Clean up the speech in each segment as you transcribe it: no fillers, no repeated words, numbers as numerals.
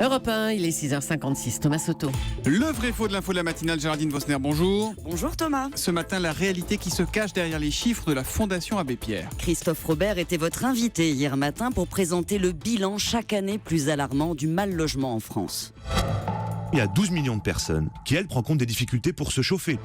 Europe 1, il est 6h56, Thomas Soto. Le vrai faux de l'info de la matinale, Géraldine Vosner, bonjour. Bonjour Thomas. Ce matin, la réalité qui se cache derrière les chiffres de la Fondation Abbé Pierre. Christophe Robert était votre invité hier matin pour présenter le bilan chaque année plus alarmant du mal logement en France. Il y a 12 millions de personnes qui, elles, rencontrent des difficultés pour se chauffer.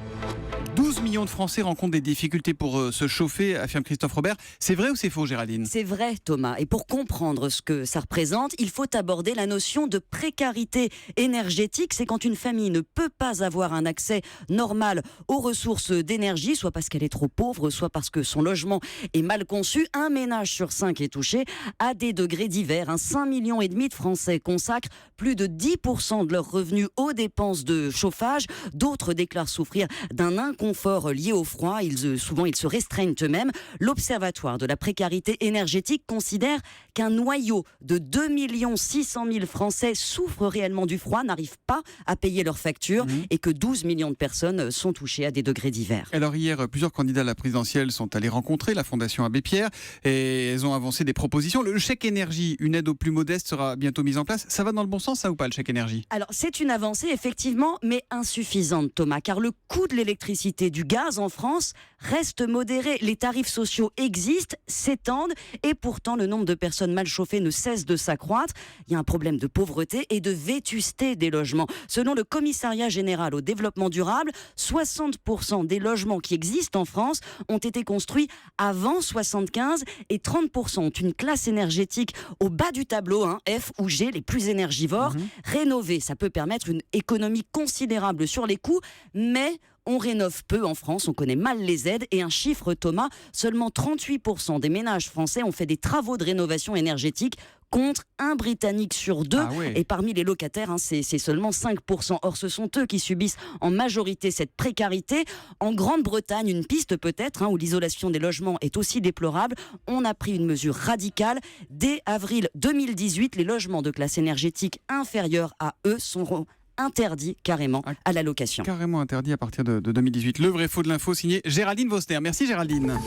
12 millions de Français rencontrent des difficultés pour se chauffer, affirme Christophe Robert. C'est vrai ou c'est faux, Géraldine ? C'est vrai Thomas, et pour comprendre ce que ça représente, il faut aborder la notion de précarité énergétique. C'est quand une famille ne peut pas avoir un accès normal aux ressources d'énergie, soit parce qu'elle est trop pauvre, soit parce que son logement est mal conçu. Un ménage sur 5 est touché à des degrés divers. 5,5 millions de Français consacrent plus de 10% de leurs revenus aux dépenses de chauffage. D'autres déclarent souffrir d'un inconfort lié au froid. Souvent, ils se restreignent eux-mêmes. L'Observatoire de la précarité énergétique considère qu'un noyau de 2 600 000 Français souffrent réellement du froid, n'arrivent pas à payer leurs factures et que 12 millions de personnes sont touchées à des degrés divers. Alors hier, plusieurs candidats à la présidentielle sont allés rencontrer la Fondation Abbé Pierre et elles ont avancé des propositions. Le chèque énergie, une aide aux plus modestes, sera bientôt mise en place. Ça va dans le bon sens, ça ou pas, le chèque énergie ? Alors, c'est une avancée, effectivement, mais insuffisante, Thomas, car le coût de l'électricité, du gaz en France reste modéré. Les tarifs sociaux existent, s'étendent, et pourtant, le nombre de personnes mal chauffées ne cesse de s'accroître. Il y a un problème de pauvreté et de vétusté des logements. Selon le Commissariat général au développement durable, 60% des logements qui existent en France ont été construits avant 75 et 30% ont une classe énergétique au bas du tableau, F ou G, les plus énergivores. Rénover, ça peut permettre une économie considérable sur les coûts, mais on rénove peu en France, on connaît mal les aides. Et un chiffre, Thomas, seulement 38% des ménages français ont fait des travaux de rénovation énergétique contre un Britannique sur 2. Ah ouais. Et parmi les locataires, c'est seulement 5%. Or, ce sont eux qui subissent en majorité cette précarité. En Grande-Bretagne, une piste peut-être, où l'isolation des logements est aussi déplorable. On a pris une mesure radicale. Dès avril 2018, les logements de classe énergétique inférieure à eux seront interdit carrément à la location. Carrément interdit à partir de 2018. Le vrai faux de l'info signé Géraldine Vosner. Merci Géraldine.